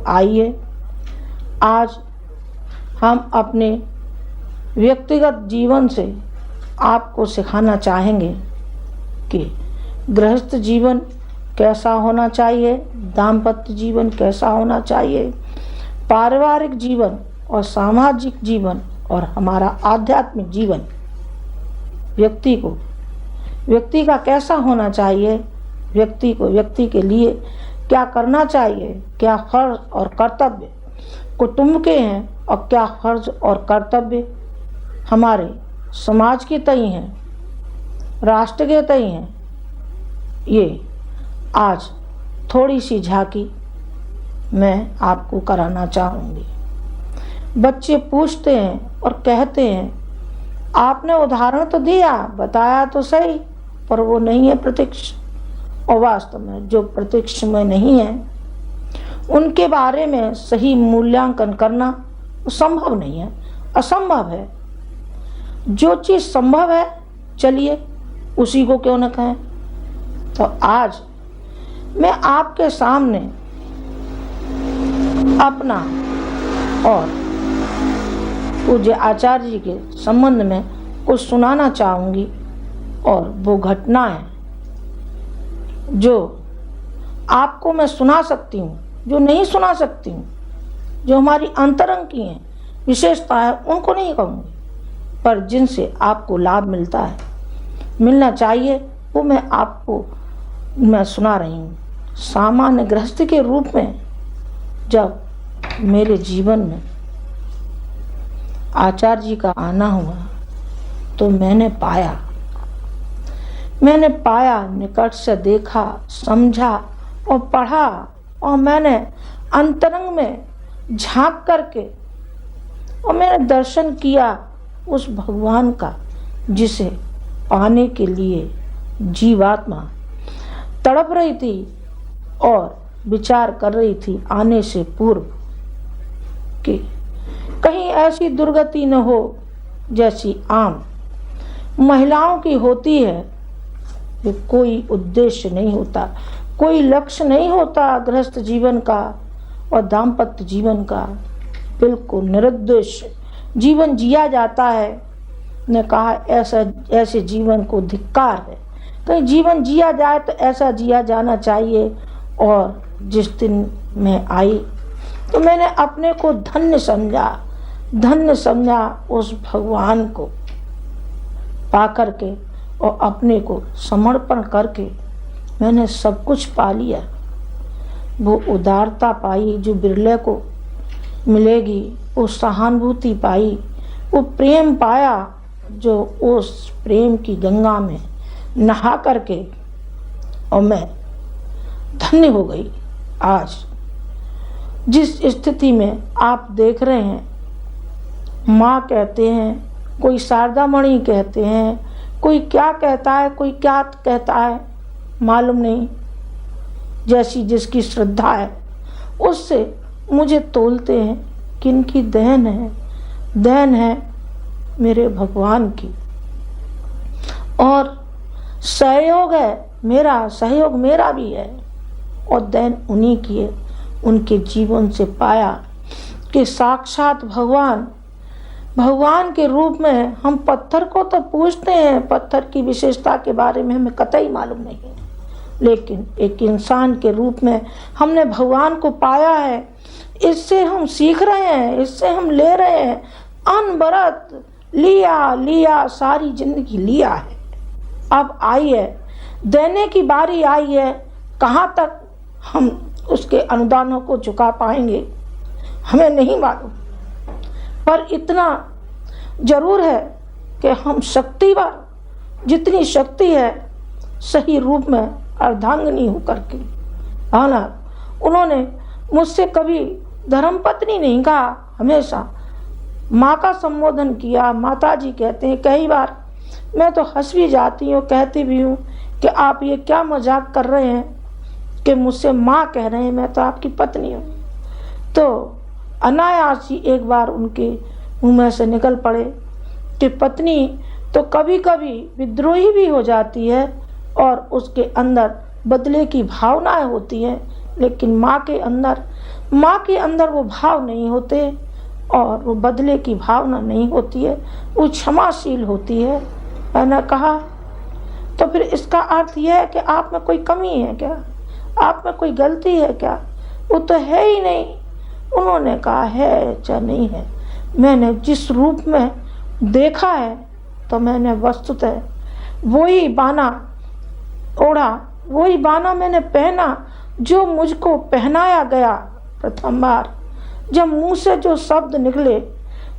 आइए आज हम अपने व्यक्तिगत जीवन से आपको सिखाना चाहेंगे कि गृहस्थ जीवन कैसा होना चाहिए, दाम्पत्य जीवन कैसा होना चाहिए, पारिवारिक जीवन और सामाजिक जीवन और हमारा आध्यात्मिक जीवन व्यक्ति का कैसा होना चाहिए, व्यक्ति के लिए क्या करना चाहिए, क्या फर्ज और कर्तव्य कुटुंब के हैं और क्या फर्ज और कर्तव्य हमारे समाज के तय हैं, राष्ट्र के तय हैं। ये आज थोड़ी सी झांकी मैं आपको कराना चाहूँगी। बच्चे पूछते हैं और कहते हैं आपने उदाहरण तो दिया, बताया तो सही, पर वो नहीं है प्रत्यक्ष। और वास्तव में जो प्रत्यक्ष में नहीं है उनके बारे में सही मूल्यांकन करना संभव नहीं है, असंभव है। जो चीज़ संभव है चलिए उसी को क्यों न कहें। तो आज मैं आपके सामने अपना और पूज्य आचार्य जी के संबंध में कुछ सुनाना चाहूँगी, और वो घटनाएं जो आपको मैं सुना सकती हूँ, जो नहीं सुना सकती हूँ, जो हमारी अंतरंग की हैं, विशेषता है, उनको नहीं कहूँगी, पर जिनसे आपको लाभ मिलता है, मिलना चाहिए, वो मैं सुना रही हूँ। सामान्य गृहस्थ के रूप में जब मेरे जीवन में आचार्य जी का आना हुआ तो मैंने पाया, निकट से देखा, समझा और पढ़ा, और मैंने अंतरंग में झांक करके और मैंने दर्शन किया उस भगवान का जिसे पाने के लिए जीवात्मा तड़प रही थी और विचार कर रही थी आने से पूर्व कि कहीं ऐसी दुर्गति न हो जैसी आम महिलाओं की होती है। कोई उद्देश्य नहीं होता, कोई लक्ष्य नहीं होता गृहस्थ जीवन का और दाम्पत्य जीवन का, बिल्कुल निरुद्देश्य जीवन जिया जाता है। ने कहा ऐसे जीवन को धिक्कार है, कहीं जीवन जिया जाए तो ऐसा जिया जाना चाहिए। और जिस दिन मैं आई तो मैंने अपने को धन्य समझा उस भगवान को पा करके, और अपने को समर्पण करके मैंने सब कुछ पा लिया। वो उदारता पाई जो बिरले को मिलेगी, वो सहानुभूति पाई, वो प्रेम पाया जो उस प्रेम की गंगा में नहा करके, और मैं धन्य हो गई। आज जिस स्थिति में आप देख रहे हैं, माँ कहते हैं, कोई शारदामणि कहते हैं, कोई क्या कहता है, कोई क्या कहता है, मालूम नहीं, जैसी जिसकी श्रद्धा है उससे मुझे तोलते हैं। किनकी देन है मेरे भगवान की, और सहयोग मेरा भी है, और देन उन्हीं की है। उनके जीवन से पाया कि साक्षात भगवान के रूप में हम पत्थर को तो पूजते हैं, पत्थर की विशेषता के बारे में हमें कतई मालूम नहीं है, लेकिन एक इंसान के रूप में हमने भगवान को पाया है। इससे हम सीख रहे हैं, इससे हम ले रहे हैं, अनवरत लिया सारी जिंदगी लिया है। अब आई है, देने की बारी आई है। कहाँ तक हम उसके अनुदानों को चुका पाएंगे हमें नहीं मालूम, पर इतना जरूर है कि हम शक्तिवान, जितनी शक्ति है सही रूप में अर्धांगिनी होकर के। हालांकि उन्होंने मुझसे कभी धर्मपत्नी नहीं कहा, हमेशा माँ का संबोधन किया, माता जी कहते हैं। कई बार मैं तो हंस भी जाती हूँ, कहती भी हूँ कि आप ये क्या मजाक कर रहे हैं कि मुझसे माँ कह रहे हैं, मैं तो आपकी पत्नी हूँ। तो अनायास ही एक बार उनके मुँह में से निकल पड़े कि पत्नी तो कभी कभी विद्रोही भी हो जाती है और उसके अंदर बदले की भावनाएं होती हैं, लेकिन माँ के अंदर माँ के अंदर वो भाव नहीं होते और वो बदले की भावना नहीं होती है, वो क्षमाशील होती है। मैंने कहा तो फिर इसका अर्थ यह है कि आप में कोई कमी है क्या, आप में कोई गलती है क्या? वो तो है ही नहीं। उन्होंने कहा है चाहे नहीं है, मैंने जिस रूप में देखा है तो मैंने वस्तुतः वही बाना ओढ़ा, वही बाना मैंने पहना जो मुझको पहनाया गया। प्रथम बार जब मुंह से जो शब्द निकले,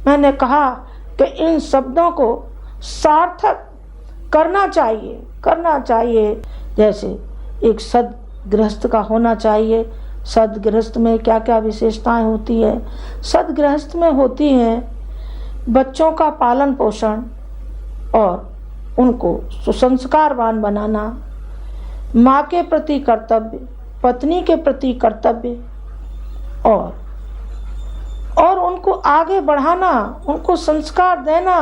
मैंने कहा कि इन शब्दों को सार्थक करना चाहिए। जैसे एक सद्गृहस्थ का होना चाहिए। सद्गृहस्थ में क्या क्या विशेषताएं होती है? सद्गृहस्थ में होती हैं बच्चों का पालन पोषण और उनको सुसंस्कारवान बनाना, माँ के प्रति कर्तव्य, पत्नी के प्रति कर्तव्य और उनको आगे बढ़ाना, उनको संस्कार देना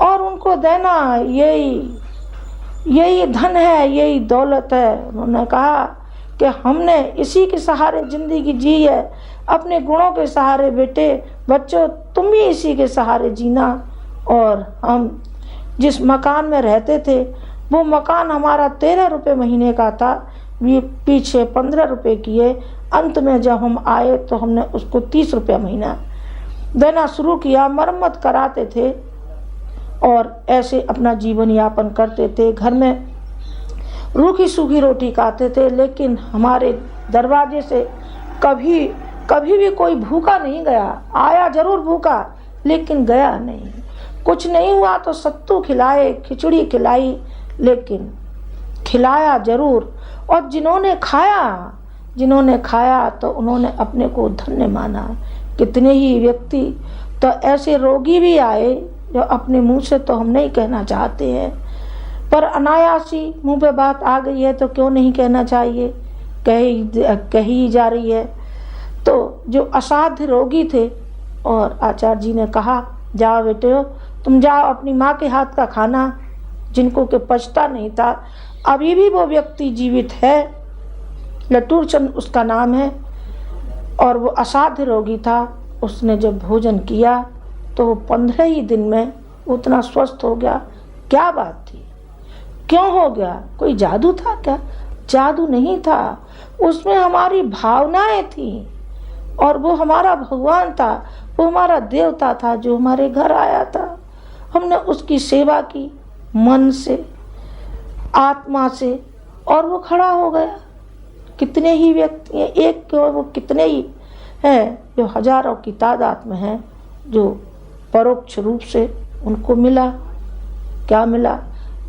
और उनको देना। यही धन है, यही दौलत है। उन्होंने कहा कि हमने इसी के सहारे जिंदगी जी है, अपने गुणों के सहारे। बच्चों तुम भी इसी के सहारे जीना। और हम जिस मकान में रहते थे वो मकान हमारा 13 रुपये महीने का था, ये पीछे 15 रुपये किए। अंत में जब हम आए तो हमने उसको 30 रुपये महीना देना शुरू किया। मरम्मत कराते थे और ऐसे अपना जीवन यापन करते थे। घर में रूखी सूखी रोटी खाते थे, लेकिन हमारे दरवाजे से कभी भी कोई भूखा नहीं गया। आया जरूर भूखा, लेकिन गया नहीं। कुछ नहीं हुआ तो सत्तू खिलाए, खिचड़ी खिलाई, लेकिन खिलाया जरूर। और जिन्होंने खाया तो उन्होंने अपने को धन्य माना। कितने ही व्यक्ति तो ऐसे रोगी भी आए जो अपने मुंह से तो हम नहीं कहना चाहते हैं, पर अनायासी मुंह पे बात आ गई है तो क्यों नहीं कहना चाहिए, कही जा रही है। तो जो असाध्य रोगी थे और आचार्य जी ने कहा जाओ बेटे, तुम जाओ अपनी माँ के हाथ का खाना, जिनको के पचता नहीं था। अभी भी वो व्यक्ति जीवित है, लटूर चंद उसका नाम है, और वो असाध्य रोगी था। उसने जब भोजन किया तो वो 15 ही दिन में उतना स्वस्थ हो गया। क्या बात थी, क्यों हो गया? कोई जादू था क्या? जादू नहीं था, उसमें हमारी भावनाएं थी और वो हमारा भगवान था, वो हमारा देवता था जो हमारे घर आया था। हमने उसकी सेवा की मन से, आत्मा से, और वो खड़ा हो गया। कितने ही व्यक्ति हैं, एक क्यों वो कितने ही हैं जो हजारों की तादाद में हैं, जो परोक्ष रूप से उनको मिला। क्या मिला?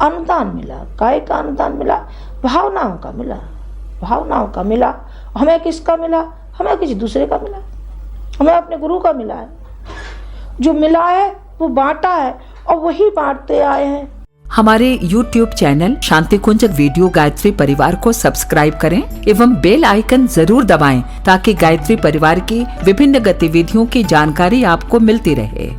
अनुदान मिला। काय का अनुदान मिला? भावनाओं का मिला। हमें किसका मिला? हमें किसी दूसरे का मिला, हमें अपने गुरु का मिला है। जो मिला है वो बांटा है और वही बांटते आए हैं। हमारे YouTube चैनल शांति कुंज वीडियो गायत्री परिवार को सब्सक्राइब करें एवं बेल आइकन जरूर दबाएं ताकि गायत्री परिवार की विभिन्न गतिविधियों की जानकारी आपको मिलती रहे।